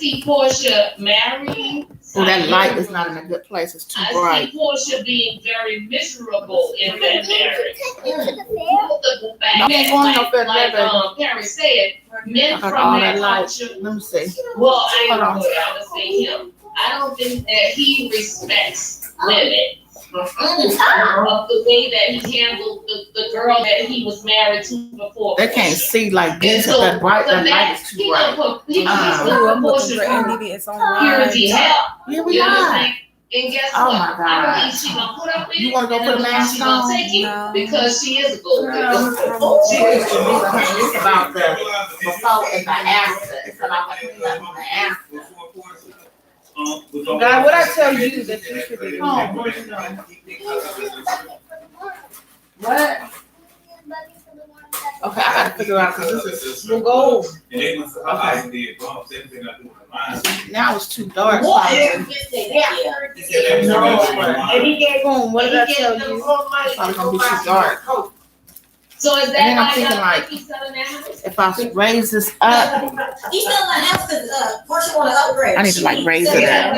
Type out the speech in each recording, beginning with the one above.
see Portia married. Oh, that light is not in a good place. It's too bright. I see Portia being very miserable in that marriage. Like Perry said, men from that culture. Let me see. Well, I ain't gonna go down to see him. I don't think that he respects women. Of the way that he handled the girl that he was married to before. They can't see like this. So that light is too bright. Purity help. Here we are. And guess oh what? My God. I believe she's gonna put up with it. You wanna go put a mask on? Take it because she is a gold digger. It's about the before and the after. It's about the cleanup and the after. God, what I tell you that you should be home? What? Okay, I gotta figure out because this is we'll go. Okay. Now it's too dark. No, and he gave home. What did I tell you? It's probably gonna be too dark. So is that and then I'm thinking like, if I raise this up, he's selling the house because Portia want to upgrade. I need to like raise it up.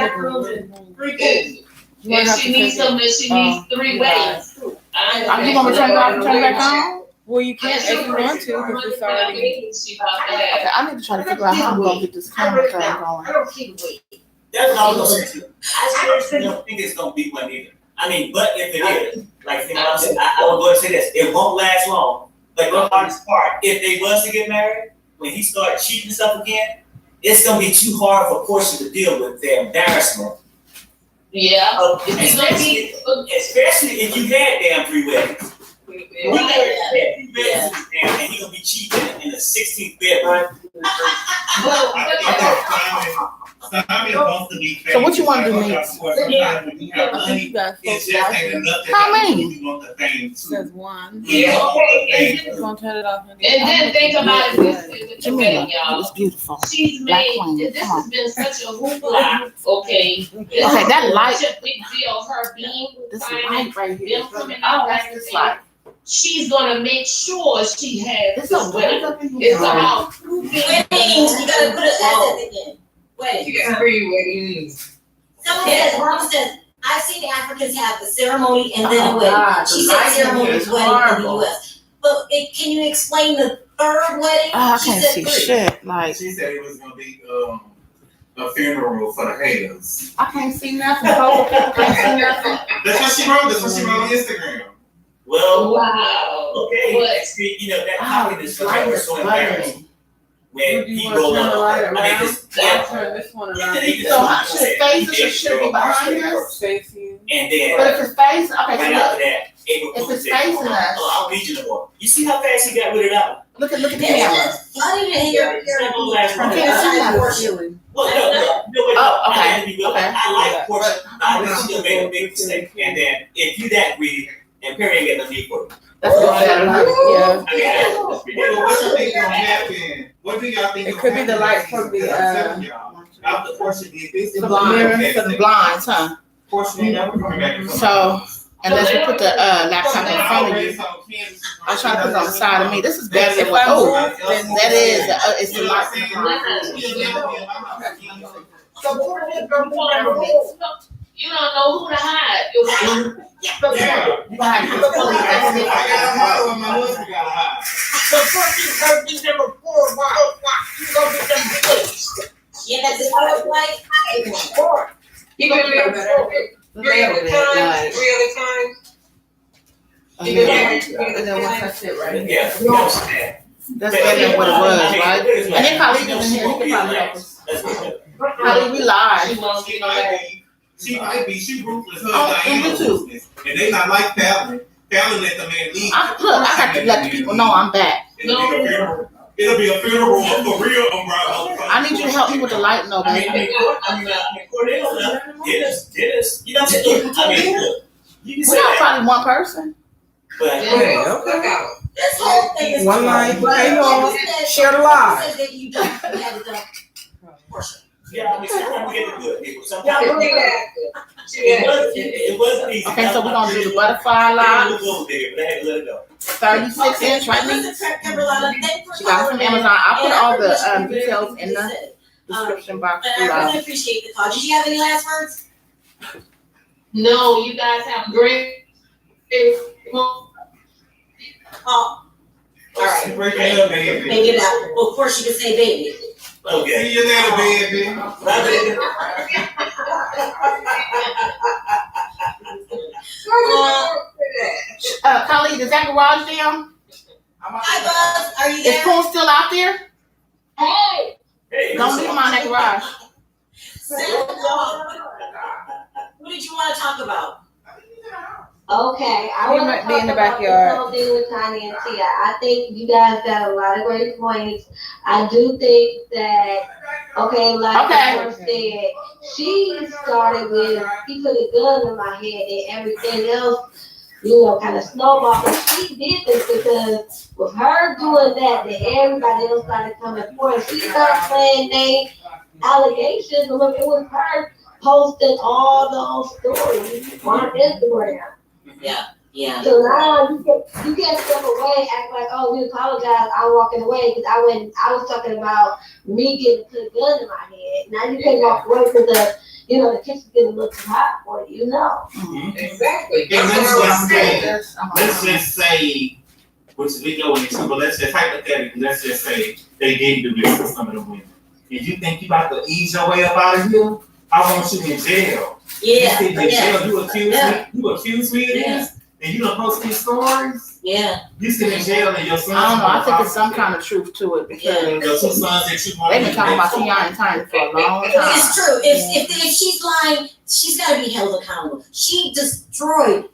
If she needs something, she needs 3 ways. You want me to turn it off and turn it back on? Well, you can't if you want to because it's already. Okay, I need to try to figure out how I'm gonna get this camera thing going. That's all I'm gonna say. I seriously don't think it's gonna be one either. I mean, but if it is, like you know what I'm saying, I will go and say this: it won't last long. But the hardest part, if they was to get married, when he started cheating and stuff again, it's gonna be too hard for Portia to deal with the embarrassment. Yeah. Especially if you had damn 3 weddings. We got 3 weddings and he gonna be cheating in the 16th bedroom. So what you want to do next? How many? Says 1. Yeah. You gonna turn it off? And then think about it. Jamila, it's beautiful. She's made. This has been such a hoopla. Okay. Okay, that light. Such a big deal. Her being this light right here. Them coming out. That's this light. She's gonna make sure she has this wedding. It's about weddings. You gotta put it at again. Weddings. You got 3 weddings. Someone says, Mom says, I've seen the Africans have the ceremony and then a wedding. She said ceremony is wedding in the U.S. But can you explain the 3rd wedding? Oh, I can't see shit. Like she said it was gonna be a funeral for the haters. I can't see nothing. I can't see nothing. That's what she wrote. That's what she wrote on Instagram. Well, wow. Okay, you know that happiness for her was so embarrassing. When he rolled up, I mean, this one around. So his face should be behind us. And then, but if his face, okay, right after that, if his face in us, I'll beat you no more. You see how fast he got rid of that? Look at the camera. I didn't hear Well, no, okay. I like Portia. I think she made a big mistake. And then, if you that greedy, and Perry ain't got no need for it. That's what yeah. What you think gonna happen? What do y'all think? It could be the light for the after Portia did this, the blinds for the blinds, huh? Portia ain't never coming back. So unless you put the laptop in front of you, I'm trying to put it on the side of me. This is better than what. Oh, that is. It's the light. You don't know who to hide. You gotta have to put yeah, that's the other way. You gonna be able to 3 other times. 3 other times. And then once I sit right here. Yeah. That's better than what it was, right? And then Khalid is in here. He can probably help us. Khalid, we live. She ruthless. And you too. And they not like Fallon. Fallon let the man leave. Look, I got to let the people know I'm back. It'll be a funeral for real, umbrella. I need you to help me with the light, no, baby. Cordell, Dennis. You know what I'm saying? Look, you can We're not probably one person. But this whole thing is one line. Share the lie. yeah, I mean, sometimes we get the good people. Sometimes it wasn't easy. Okay, so we're gonna do the butterfly line. It was a little bigger, but I had to let it go. 36 inch, right? She got it from Amazon. I put all the details in the description box But I below. really appreciate the call. Did you have any last words? No, you guys have great. Oh, all right. Break it up, baby. Make it out. Well, of course you can say baby. Okay. See you later, baby. Bye, baby. Khalid, is that garage down? Hi, Buzz. Are you Is there? Poon still out there? Hey, Hey, Don't leave him on that garage. What did you want to talk about? Okay, I He want might to be talk in the about backyard. this whole thing with Tanya and Tia. I think you guys got a lot of great points. I do think that, like Okay. the first said, she started with, he put a gun in my head and everything else, kind of snowballed. But she did this because with her doing that, then everybody else started coming forward. She started playing their allegations. Look, it was her posting all those stories on Instagram. Yeah. So now you can't step away, act like, oh, we apologize, I'm walking away, because I was talking about me getting put a gun in my head. Now you can't walk away because the kitchen's getting a little too hot for you, Exactly. And let's Let's just say, which we go into, but let's just hypothetically, let's just say they did do this to some of the women. If you think you about to ease your way up out of here, I want you in jail. Yeah. You sit in jail, Yeah. you accuse me of this, and you don't post these stories. Yeah. You sit in jail and your son. I don't know. I think there's some kind of truth to it because Your two sons that you want. they've been talking about Tia and Tanya for a long time. It's true. If she's lying, she's got to be held accountable. She destroyed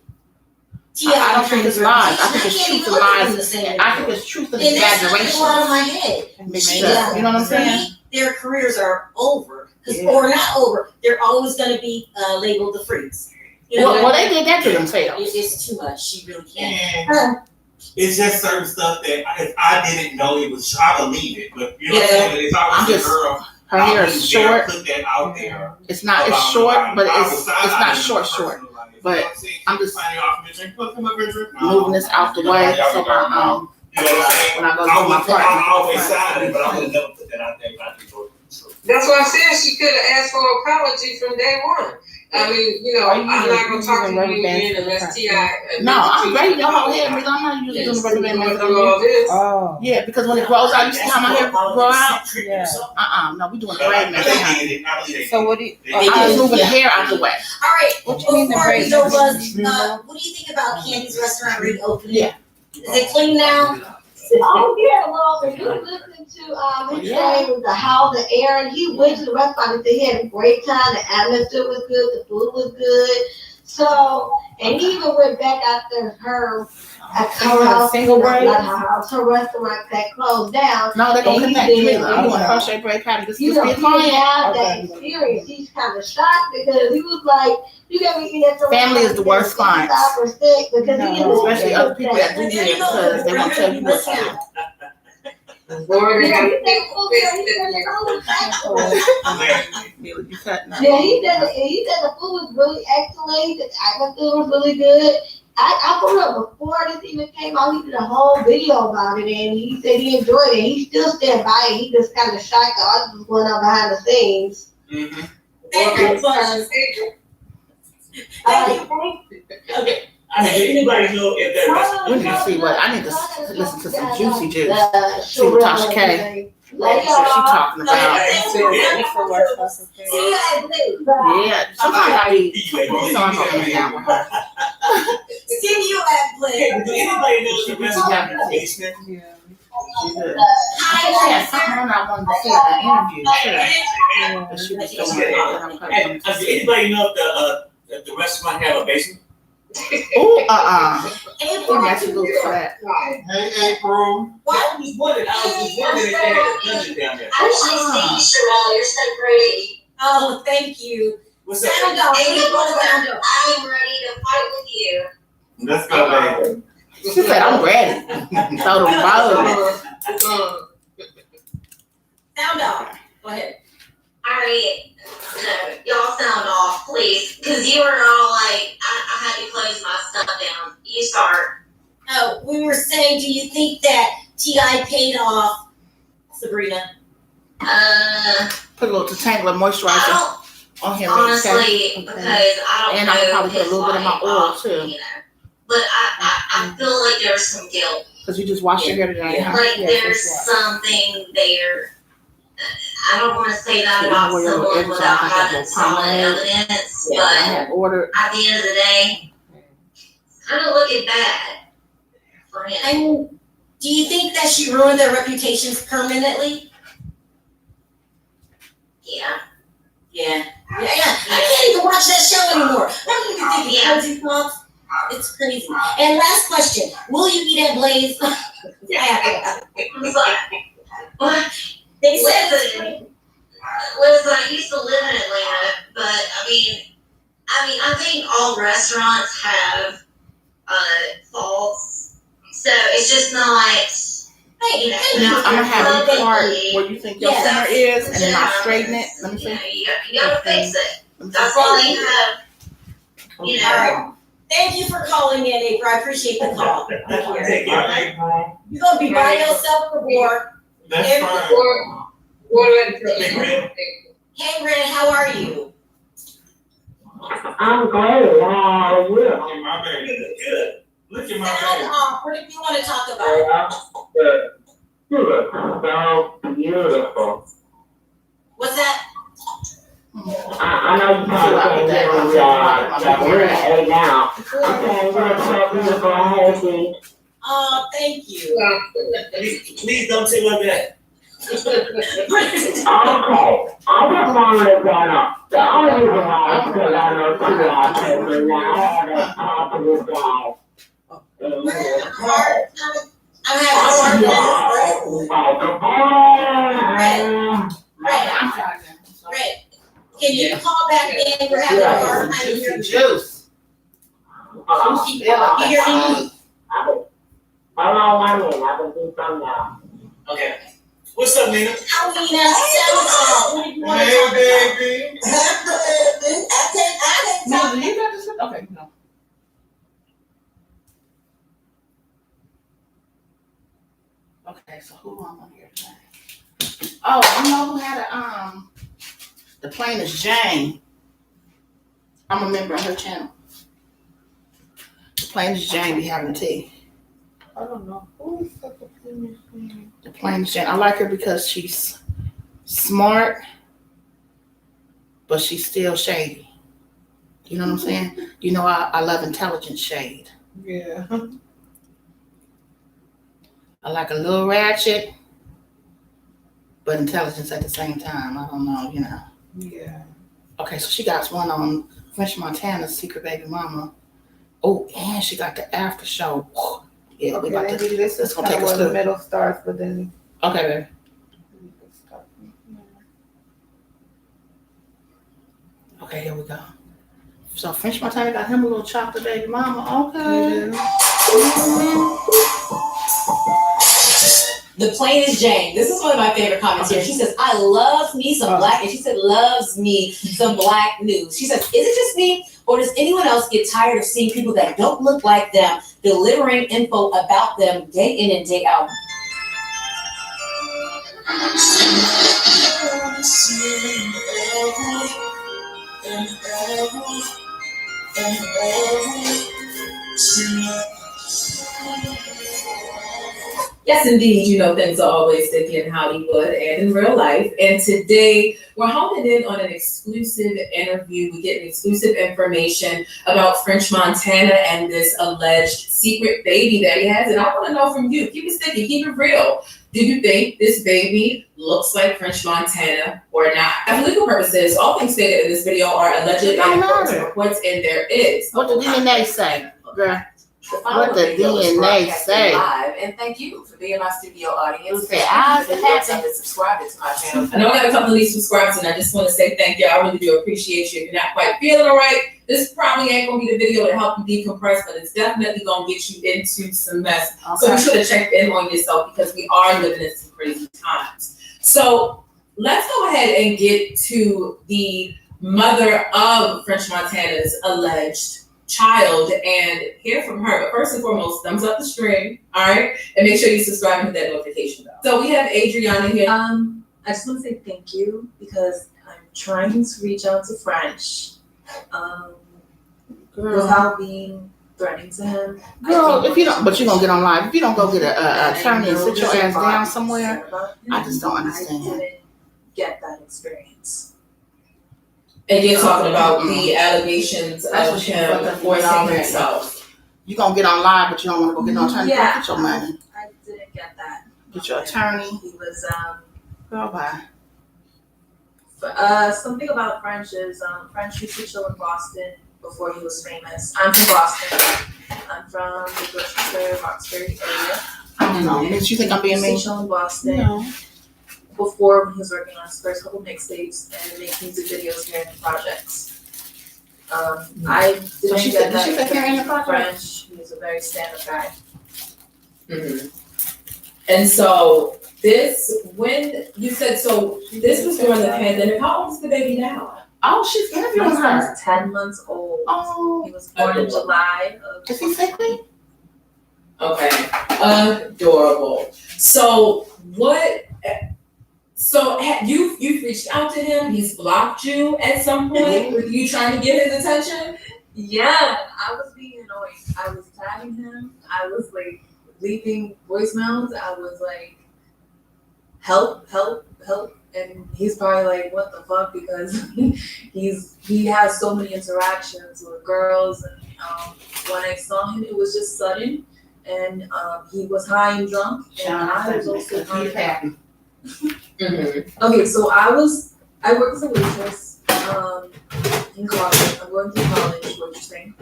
Tia. I don't think it's lies. I think it's can't truth even and look at them lies. the same I way. think it's truth and And that's not exaggeration. going on my head. Mixed up. You know what I'm saying? Their careers are over, Yeah. or not over. They're always going to be labeled the freaks. You know, Well, they did that to themselves. it's too much. She really can't. And it's just certain stuff that if I didn't know it was, I believe it. But you know what I'm saying? If I was a girl, Her hair is short. Put that out there. It's not. It's short, but it's not short. But I'm just moving this out the way so my You know what I'm saying? when I go to my I partner. always side it, but I would never put that out there if I didn't know it was true. That's why I said she could have asked for an apology from day one. I mean, I'm not gonna talk to you again unless T.I. No, I'm braiding your whole hair, because I'm not usually doing the rubber band method on you. this. Oh. Yeah, because when it grows out, you see how my hair grow out? Yeah. No, we doing the braid method. So what do you? I'm just moving the hair out the way. All right. What you mean the Before we break? go, Buzz, what do you think about Candy's restaurant reopening? Yeah. Is it clean now? Oh, yeah, well, if you listen to, his name was the House of Aaron, he went to the restaurant and said he had a great time, the atmosphere was good, the food was good. So, and he even went back after her house, single braid? not her house, her restaurant that closed down. No, they're gonna And connect he me. did, I'm doing you know, crochet braid pattern. Just he be a client. had that Okay. experience. He's kind of shocked because he was like, you got me eating at the Family is the worst clients. because he is Especially other people that do here because they won't tell you what's good. Lord, I gotta You cutting up. Yeah, he said the food was really excellent. The atmosphere was really good. I for real, before this even came out, he did a whole video about it, and he said he enjoyed it. He still stand by it. He just kind of shy thought was going on behind the scenes. Mm-hmm. Thank you, Buzz. Okay. I mean, anybody know if that restaurant? We need to see what I need to listen to some juicy juice. See What what Tasha K. What she talking about. See you at Blue. Yeah, sometimes I be. So I'm gonna hang out with her. See you at Blue. Hey, do anybody know if the restaurant in the basement? Yeah. She had something on I wanted to see at the interview too. But she was doing it, and I'm Hey, does anybody know if the restaurant have a basement? Ooh, April, we actually go for that. Hey, April. I was just wondering if they had a dungeon down there. You're so great. oh, thank you. What's up? Sound off. Sound off. I'm ready to fight with you. Let's go, baby. She said, I'm ready. So the road. Sound off. Go ahead. Alright, no, y'all sound off, please. Because you were all like, I had to close my stuff down. You start. Oh, we were saying, do you think that T.I. paid off Sabrina? put a little detangler moisturizer on him. Honestly, because I don't and know. I would probably put a little bit of my oil too. You know, but I feel like there's some guilt. Because you just washed your hair today. Yeah. Like there's something there. I don't want to say that about someone without having solid evidence, but at the end of the day, kind of looking bad for him. And do you think that she ruined their reputations permanently? Yeah. Yeah. I can't even watch that show anymore. I don't even think crazy thoughts. It's crazy. And last question: will you eat at Blaze? They said. Listen, I used to live in Atlanta, but I think all restaurants have faults, so it's just not. I'm gonna have you part where you think your center is, and then I'll straighten it. Let me see. You gotta fix it. That's all they have. You know. Thank you for calling in, April. I appreciate the call. Thank you. You're gonna be by yourself for war. That's fine. Hey, Red, how are you? I'm great. How are you? Look at my baby. Good. Look at my Sound baby. off. What do you want to talk about? You look so beautiful. What's that? I know you probably can't hear me that we're at 8 now. Okay, you look so beautiful. Happy. Oh, thank you. Please don't say like that. Okay, I just wanted to go up. The only reason why is because I know 2 hours and I had a positive guy. I'm having Red, can you call back in? We're having a hard time hearing you. Juice. You hear me? Hello, my name. I can do something now. Okay. What's up, Nina? How Nina? Sound off. What do you want to talk about? Hey, baby. No, do you got this? Okay, no. Okay, so who am on here today? Oh, you know who had a the Plain is Jane. I'm a member of her channel. The Plain is Jane be having tea. I don't know. Who is that? The Plain is Jane. I like her because she's smart, but she's still shady. You know what I'm saying? You know, I love intelligent shade. Yeah. I like a little ratchet, but intelligence at the same time. I don't know, you know. Yeah. Okay, so she got one on French Montana's Secret Baby Mama. Oh, and she got the after show. Yeah, Okay, we about then to. this It's is gonna kind take of us where the through. middle starts, but then Okay, baby. we can start from here. Okay, here we go. So French Montana got him a little chocolate baby mama. Okay. The Plain is Jane. This is one of my favorite comments here. She says, I love me some black, and she said, loves me some black news. She says, is it just me, or does anyone else get tired of seeing people that don't look like them delivering info about them day in and day out? Yes, indeed. You know, things are always sticky in Hollywood and in real life. And today we're homing in on an exclusive interview. We get exclusive information about French Montana and this alleged secret baby that he has. And I want to know from you, keep it sticky, keep it real. Do you think this baby looks like French Montana or not? For legal purposes, all things stated in this video are alleged reports, and there is. What the DNA say, girl? What the DNA say? Live, and thank you for being my studio audience. Okay, I subscribe to my channel. I know I got a couple of these subscribers, and I just want to say thank you. I really do appreciate you. If you're not quite feeling all right, this probably ain't gonna be the video to help you decompress, but it's definitely gonna get you into some mess. Okay. So you should have checked in on yourself because we are living in some crazy times. So let's go ahead and get to the mother of French Montana's alleged child and hear from her. But first and foremost, thumbs up the stream, all right? And make sure you subscribe and hit that notification bell. So we have Adriana here. I just want to say thank you because I'm trying to reach out to French without being threatening to him. Girl, if you don't, but you're gonna get on live. If you don't go get a attorney and sit your ass down somewhere, I just don't understand. I didn't get that experience. And you're talking about the allegations That's of what she him fucked up with forcing already. himself. You gonna get on live, but you don't want to go get no attorney. Yeah. Go get your money. I didn't get that. Get your attorney. He was Girl, bye. something about French is French used to chill in Boston before he was famous. I'm from Boston. I'm from the Dorchester, Roxbury area. I don't know. Makes you think I'm being He mean? used to chill in Boston No. before when he was working on his first couple mixtapes and make music videos here in the projects. I didn't she get said- did she that say here in the from projects? French. He was a very stand-up guy. Mm-hmm. And so when you said, so this was during the pandemic, how old is the baby now? Oh, she's interviewing My her. son's 10 months old. Oh, He was born in July of. is he sickly? Okay, adorable. So you've reached out to him, he's blocked you at some point with you trying to get his attention? Yeah, I was being annoying. I was tagging him. I was like leaving voicemails. I was like, help, help, help. And he's probably like, what the fuck? Because he has so many interactions with girls. And when I saw him, it was just sudden. And he was high and drunk. And I was also high and drunk. Mm-hmm. Okay, so I work as a waitress in college. I'm going through college waitressing.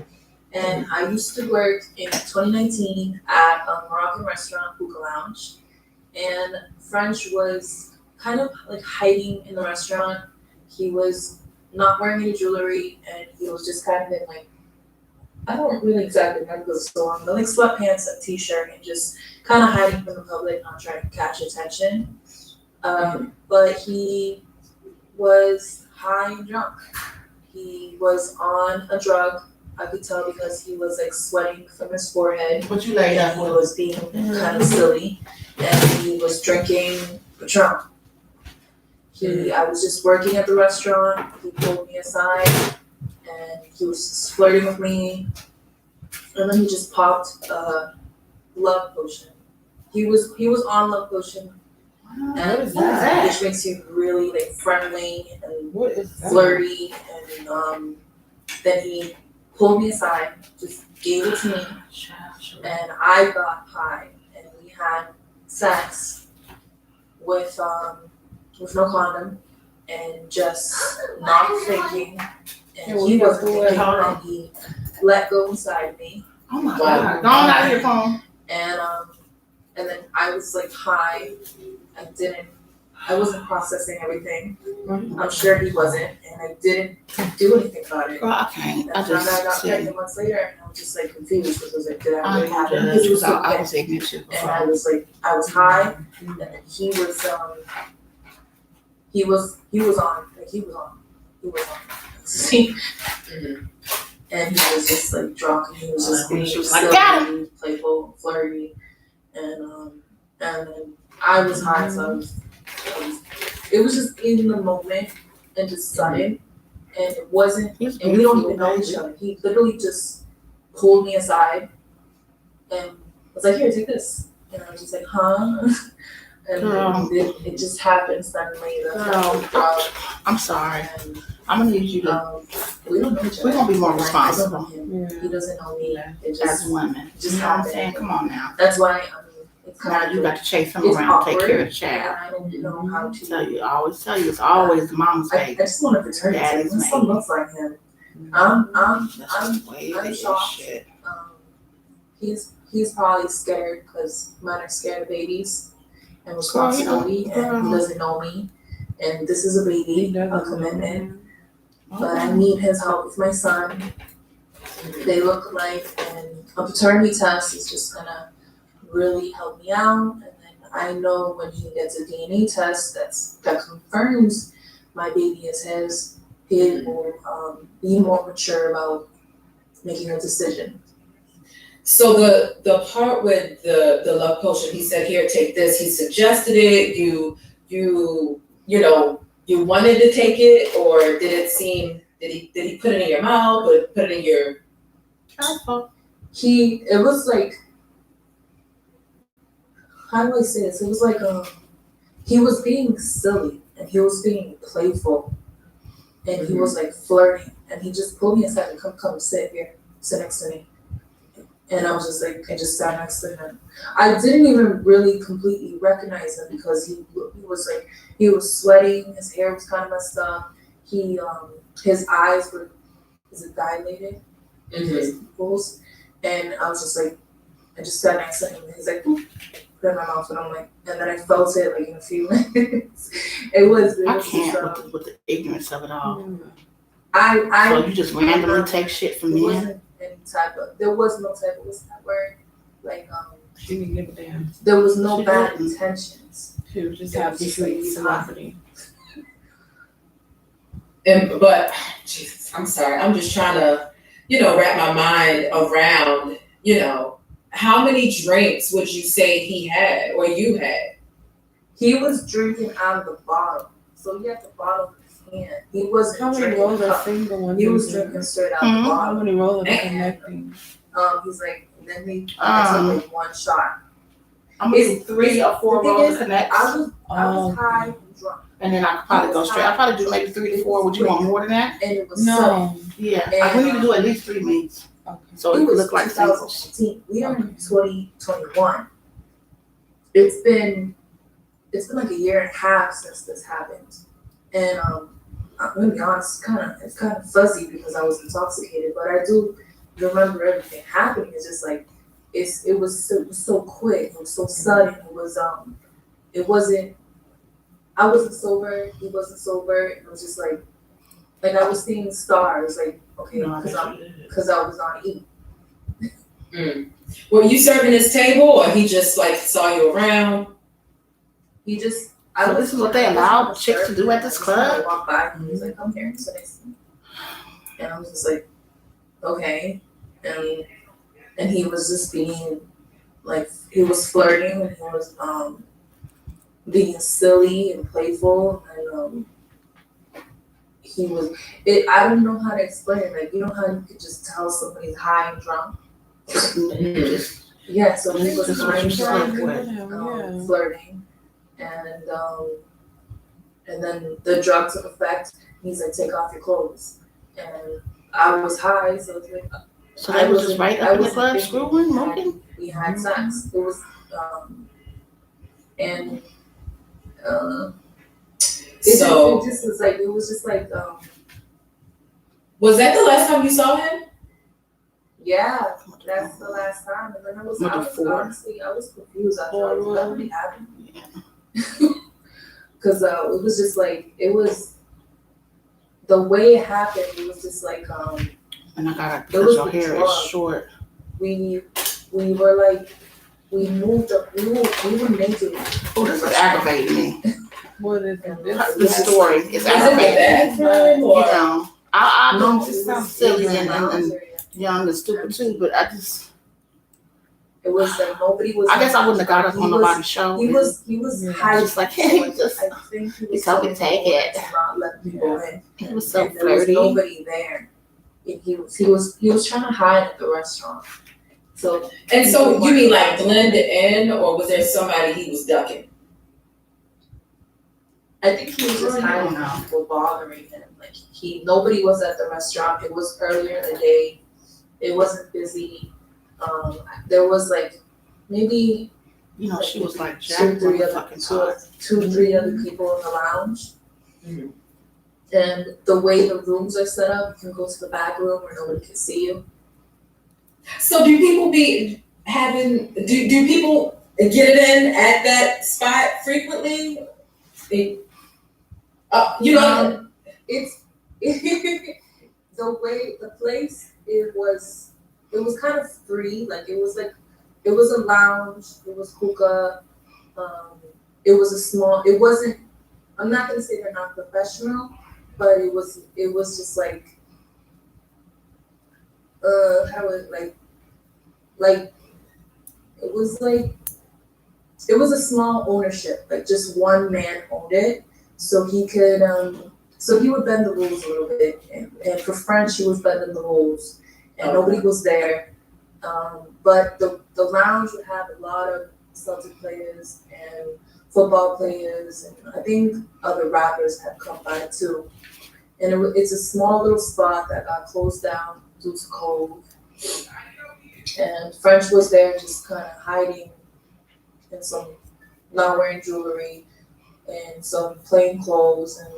And I used to work in 2019 at a Moroccan restaurant, Hookah Lounge. And French was kind of like hiding in the restaurant. He was not wearing any jewelry and he was just kind of in like, I don't really exactly remember the store, but like sweatpants, a t-shirt, and just kind of hiding from the public, not trying to catch attention. But he was high and drunk. He was on a drug. I could tell because he was like sweating from his forehead. But you laid up He with was being kind of silly, and he was drinking Patron. I was just working at the restaurant. He pulled me aside, and he was just flirting with me. And then he just popped a love potion. He was on love potion. What is that? Which makes you really like friendly and What is that? flirty, and then he pulled me aside, just gave it to me, and I got high, and we had sex with no condom, and just not thinking, and he wasn't thinking, and he let go inside me. Oh my God. Go on out of your phone. And then I was like high. I wasn't processing everything. I'm sure he wasn't, and I didn't do anything about it. Girl, I can't. And I I got just pregnant months later, and I was just like confused because I was like, did I I really have it? Because he was so I thick. was ignorant too. And I was like, I was high, and then he was on. See, and he was just like drunk, and he was just being silly, playful, flirty, and then I was high, so it was just in the moment and just sudden, and it wasn't, and we don't even know each other. He literally just pulled me aside and was like, "Here, take this," and I was just like, "Huh?" And it just happened suddenly. I'm sorry. And, I'm gonna need you to. we don't know each other. We're gonna be more I don't responsible know him. He doesn't know me. It as just women. just You know what I'm happened. saying? Come on now. That's why it's kind Now of you got to chase him it's around, take awkward, care of the child. and I don't know how to. I always tell you, it's always the mom's I baby. just want to return it. Daddy's My son baby. looks like him. I'm That's the way it is, shocked. shit. He's probably scared because mine are scared of babies and responsibility, and he doesn't know me. And this is a baby, a commitment. But I need his help with my son. They look alike, and a paternity test is just gonna really help me out. And then I know when he gets a DNA test that confirms my baby is his, he will be more mature about making a decision. So the part with the love potion, he said, "Here, take this." He suggested it. You you know, you wanted to take it, or did it seem, did he put it in your mouth or put it in your? It was like, how do I say this? It was like, he was being silly and he was being playful and he was like flirting and he just pulled me aside and come sit here, sit next to me. And I was just like, I just sat next to him. I didn't even really completely recognize him because he was sweating, his hair was kind of messed up. His eyes were, is it dilated? His pupils. And I was just like, I just sat next to him and he's like, put it in my mouth and I'm like, and then I felt it like in a few minutes. It was I can't with the ignorance of it all. So you just randomly take shit from me? There was no type of, what's that word? Like, she didn't give a damn. There was no bad intentions. She was just happy to eat celebrity. But Jesus, I'm sorry. I'm just trying to, wrap my mind around, how many drinks would you say he had or you had? He was drinking out of the bottle. So he had the bottle in his hand. He wasn't How many rolls are single ones? He was drinking straight out the bottle. How many rolls are connecting? He's like, and then he took like one shot. It's 3 or 4 rolls connect. I was high and drunk. And then I could probably go straight. I'll probably do maybe 3 to 4. Would you want more than that? And it was Yeah, we need to do at least 3 meats. Okay. So it would look like singles. We are in 2021. It's been like a year and a half since this happened. And I'm gonna be honest, it's kind of fuzzy because I was intoxicated, but I do remember everything happening. It's just like it was so quick, it was so sudden. It wasn't. I wasn't sober. He wasn't sober. It was just like I was seeing stars. Like okay, because I was on E. Were you serving his table, or he just like saw you around? He just. So this is what they allow chicks to do at this club? I walked by and he was like, "Come here, sit next to me." And I was just like, "Okay," and he was just being like, he was flirting and he was being silly and playful and he was. I don't know how to explain it. Like you know how you could just tell somebody's high and drunk. Yeah, so he was high and drunk, flirting. And then the drug took effect. He's like, take off your clothes. And I was high, so it's like. So I was just right up in the club, screwing, smoking? We had sex. It was, it was just like. Was that the last time you saw him? Yeah, that's the last time. And then I was confused. I thought, did that really happen? Because it was just like, it was, the way it happened, it was just like, and I got because your hair is short. We were like, we moved up, we were naked. Oh, this is aggravating me. What is it? The story is aggravating. I know it sounds silly and young and stupid too, but I just. It was that nobody was. I guess I wouldn't have got up on nobody's show. He was high. Just like he told me to take it. Not letting people in. He was so flirty. flirty. There was nobody there. He was trying to hide at the restaurant. So you mean like blended in, or was there somebody he was ducking? I think he was just hiding out. People bothering him. Like nobody was at the restaurant. It was earlier in the day. It wasn't busy. There was like maybe she was like two, 3 other people in the lounge. Mm-hmm. And the way the rooms are set up, you can go to the back room where nobody can see you. So do people do people get it in at that spot frequently? It's the way the place it was kind of free. Like it was a lounge. It was hookah. It was a small. It wasn't. I'm not gonna say they're not professional, but it was just like. How it like. It was like. It was a small ownership. Like just one man owned it, so he could so he would bend the rules a little bit. And for French, he was bending the rules, and nobody was there. But the lounge would have a lot of Celtic players and football players, and I think other rappers had come by too. And it's a small little spot that got closed down due to cold. And French was there just kind of hiding in some, not wearing jewelry and some plain clothes and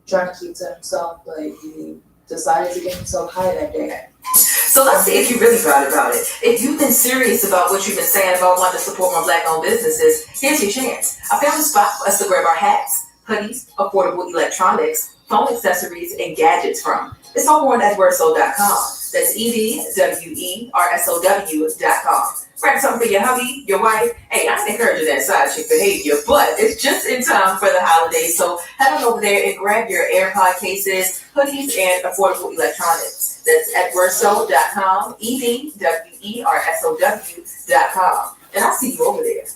trying to keep to himself, but he decided to get himself high that day. So let's see if you really thought about it. If you've been serious about what you've been saying about wanting to support more Black-owned businesses, here's your chance. I found a spot for us to grab our hats, hoodies, affordable electronics, phone accessories, and gadgets from. It's over on edwardsow.com. That's EDWERSOW.com. Grab something for your hubby, your wife. Hey, I ain't encouraging that side chick behavior, but it's just in time for the holidays. So head on over there and grab your AirPod cases, hoodies, and affordable electronics. That's edwardsow.com, EDWERSOW.com. And I'll see you over there.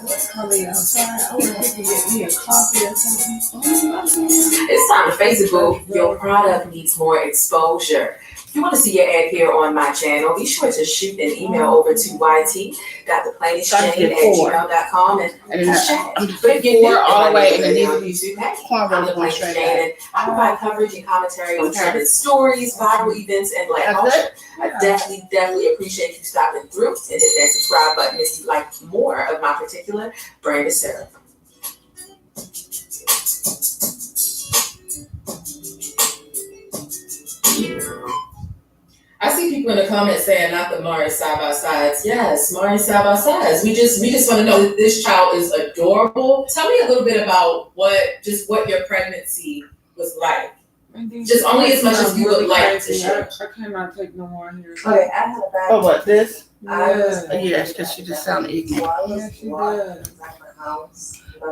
It's time to face it, boo. Your product needs more exposure. If you want to see your ad here on my channel, be sure to shoot an email over to yt.theplainestjane@gmail.com and chat. But if you're new, all the way in the I'm the Plainest Jane, and I provide coverage and commentary on trending stories, viral events, and Black culture. I definitely appreciate you stopping through and hit that subscribe button if you like more of my particular brand of syrup. I see people in the comments saying not the Mari side by sides. Yes, Mari side by sides. We just want to know that this child is adorable. Tell me a little bit about what your pregnancy was like. Just only as much as you would like to share. I cannot take no more here. Okay, I had a bad. Oh, what, this? Yeah. Yes, because she just sounded ignorant. Yeah, she does.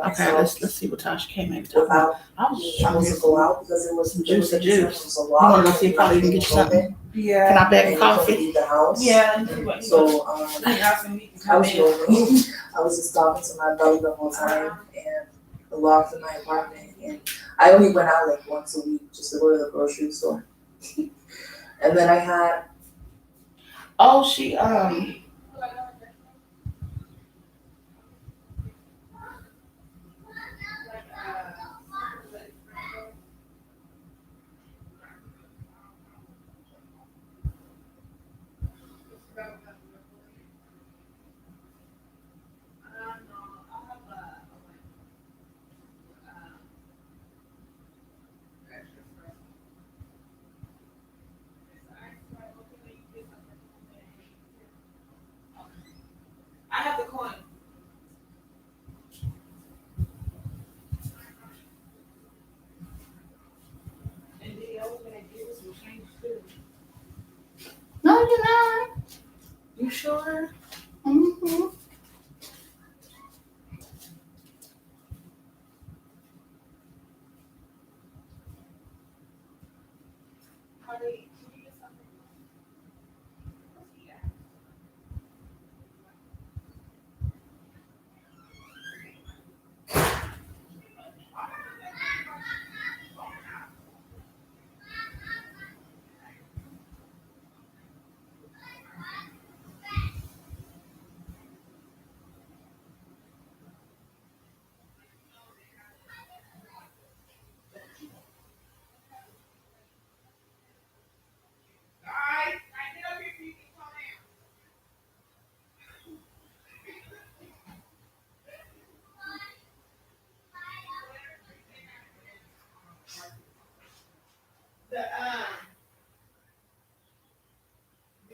Okay, let's see what time she came in. I was trying to go out because it was some juice. You want to go see if probably can get you something? Yeah. Can I beg a coffee? Yeah. So I was rolling. I was just talking to my belly the whole time and the loft in my apartment, and I only went out like once a week just to go to the grocery store. And then I had I have the coin. And the other one that gave us some change too. No, you're not. You sure? Mm-hmm.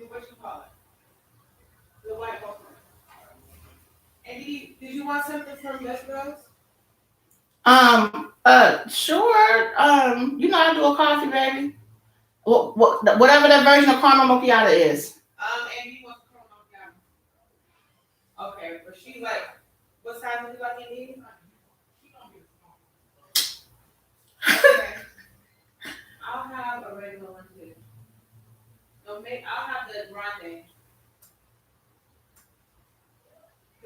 What you call it? The white one. And did you want something from Best Bros? Sure. I do a coffee, baby. Whatever that version of caramel macchiato is. And you want caramel macchiato? Okay, but she's like, what size would you like in these? Okay. I'll have a regular one too. No, I'll have the grande.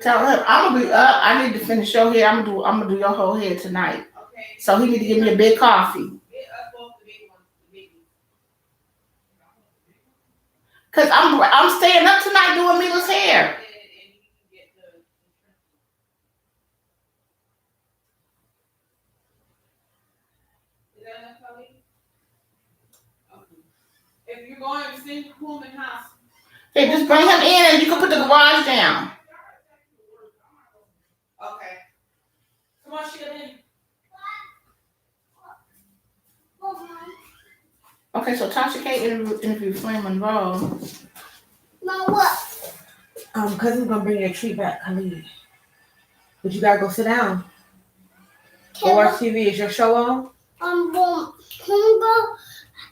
Tell him I'm gonna be up. I need to finish your hair. I'm gonna do your whole hair tonight. Okay. So he need to give me a big coffee. Get up off the big ones, the biggies. Cause I'm staying up tonight doing Mila's hair. Is that enough, Chloe? Okay. If you're going to send Pullman house. Hey, just bring him in and you can put the garage down. Okay. Come on, Sheila. Okay, so Tasha can't interview Flame Monroe. No, what? Cousin's gonna bring your tree back, Khalid. But you gotta go sit down. Go watch TV. Is your show on? Can we go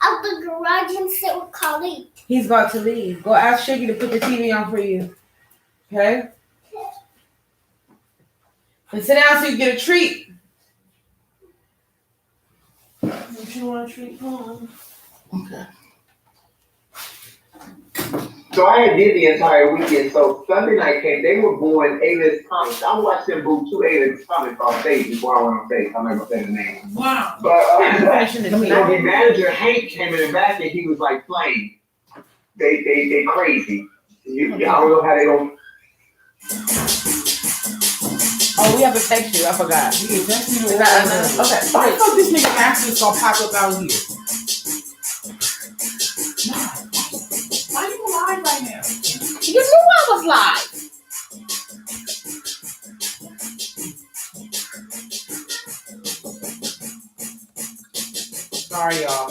out the garage and sit with Khalid? He's about to leave. Go ask Shiggy to put the TV on for you. Okay? And sit down so you get a treat. If you want a treat, come on. Okay. So I had did the entire weekend. So Sunday night came, they were going A-list comics. I watched them boo 2 A-list comics on stage before I went on stage. I'm not gonna say the name. Wow. But the manager Hank came in the back and he was like playing. They crazy. I don't know how they don't. Oh, we have to text you. I forgot. Okay. Why the fuck this nigga actually gonna pop up out here? Why you live right now? You knew I was live. Sorry, y'all.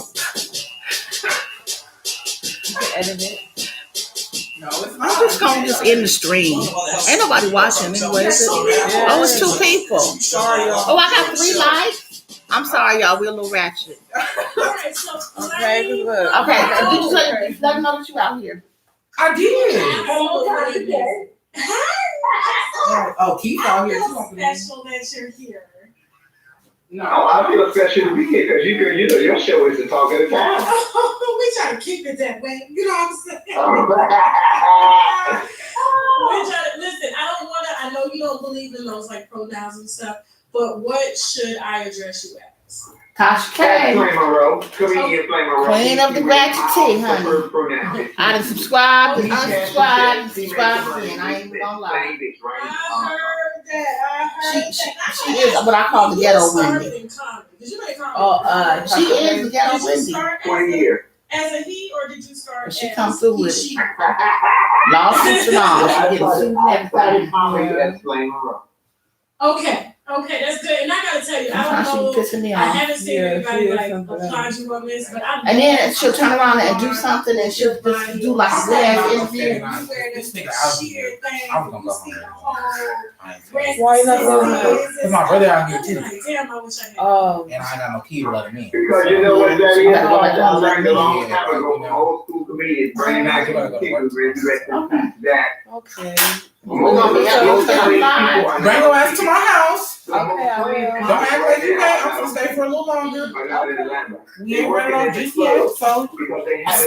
You can edit it. No, it's not. I'm just gonna just end the stream. Ain't nobody watching anyway. Is it? Oh, it's 2 people. Sorry, y'all. Oh, I got 3 likes. I'm sorry, y'all. We're a little ratchet. Okay, good. Okay, did you let them know that you out here? I did. Oh, Keith out here too. Special that you're here. No, I feel special to be here because you know your show is the talk of the town. We try to keep it that way. You know what I'm saying? We try to, listen, I know you don't believe in those like pronouns and stuff, but what should I address you as? Tasha Flame K. Monroe, comedian Flame Monroe. Queen of the Ratchet Tea, honey. I done subscribed and unsubscribed and subscribed again. I ain't even gonna lie. I heard that. She is what I call the ghetto Wendy. She is the ghetto Wendy. 20 years. As a he, or did you start She as come through with she? it. Lawsuits and all. She getting sued and everything. That's Flame Monroe. Okay, that's good. And I gotta tell you, I don't She pissing me know. I off. haven't seen anybody like applaud you on this, but I. And then she'll turn around and do something and she'll just do like a good ass interview. This nigga out here. I was gonna go home. Why you not going? Cause my brother out here too. Damn, I wish I had. Oh. And I ain't got no key to let him in. Because you know what that is? I learned a long time ago from old school comedians, Bernie Mac and people that. Okay. We're gonna be at your live. Bring your ass to my house. Okay, I will. Don't act like you can't. I'm gonna stay for a little longer. We ain't running on GCA, so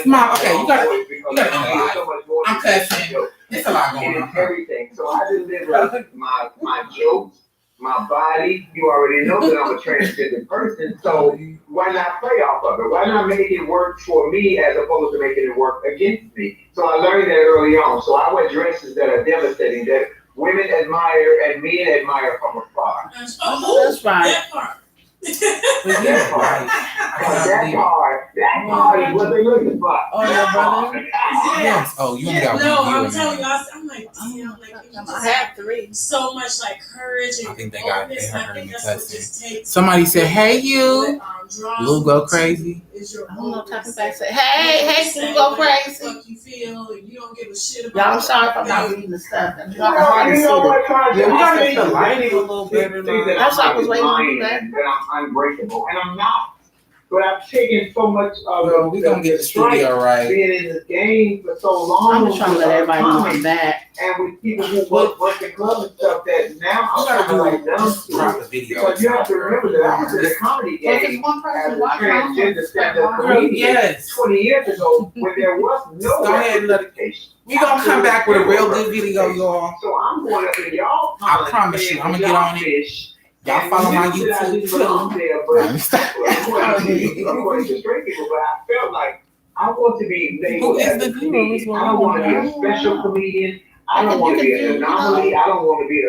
smile. Okay, you gotta end the live. I'm cussing. It's a lot going on. Everything. So I deliver my jokes, my body. You already know that I'm a transgender person. So why not play off of it? Why not make it work for me as opposed to making it work against me? So I learned that early on. So I wear dresses that are devastating, that women admire and men admire from afar. That's right. That part. That part is what they're looking for. Oh, your brother? Yes. Oh, you only got one. No, I'm telling you, I'm like, damn, like I have 3. so much like courage and I think they heard me I think that's what just takes. Somebody said, "Hey, you." Lou go crazy. I don't know type of thing. Say, hey, you go crazy. Fuck you feel, and you don't give a shit about. Y'all, I'm sorry if I'm not reading the stuff. You got the hardest You know what, Tasha? Yeah, we gotta make the I lighting think a little better. that That's why I was waiting to do that I'm unbreakable, and I'm not. But I've taken so much of we gonna get the studio right. Being in this game for so long. I'm just trying to let everybody know I'm back. And with people who work in clubs and stuff that now I'm kind of like dumb to drop the video. Because you have to remember that I was in a comedy game as a transgender stand-up comedian 20 years ago when there was no representation. We gonna come back with a real good video, y'all. So I'm going up in y'all. I promise you, I'm gonna get on it. Y'all follow my YouTube too. According to straight people, but I felt like I want to be labeled as a comedian. I don't want to be a special comedian. I don't want to be an anomaly. I don't want to be a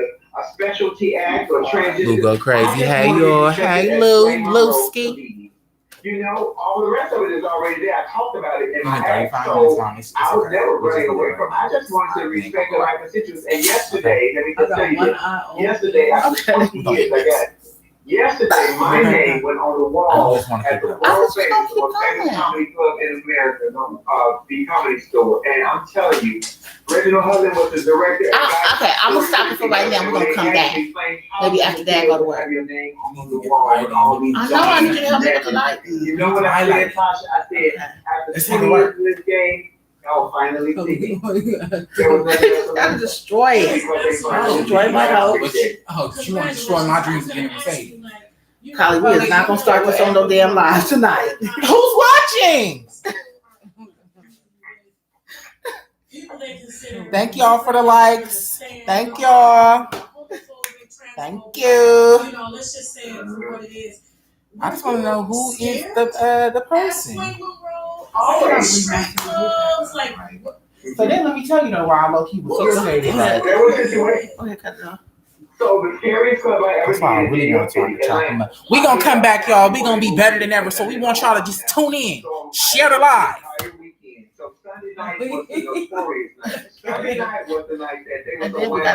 specialty act or transgender. Lou go crazy. Hey, y'all. Hey, Lou-ski. You know, all the rest of it is already there. I talked about it in my act, so I was never running away from it. I just wanted to respect the life constituents. And yesterday, let me just tell you this. Yesterday, after 20 years, I got yesterday, my name went on the wall at the world famous comedy club in America, the Comedy Store. And I'm telling you, Reginald Hudlin was the director. Okay, I'm gonna stop it for right now. We're gonna come back. Maybe after that, go to work. I know I need you to help me with the light. You know what I said, Tasha? I said, after 20 years in this game, I'll finally see. Gotta destroy it. I'll destroy my house. Oh, you want to destroy my dreams again and say, Collie, we is not gonna start this on no damn live tonight. Who's watching? Thank y'all for the likes. Thank y'all. Thank you. You know, let's just say it for what it is. I just want to know who is the person. So then let me tell you though why I low-key was irritated. Okay, cut it off. So the scariest club that's why I really want to talk about. We gonna come back, y'all. We gonna be better than ever. So we want y'all to just tune in, share the live. So Sunday night was the notorious night. Sunday night was the night that they were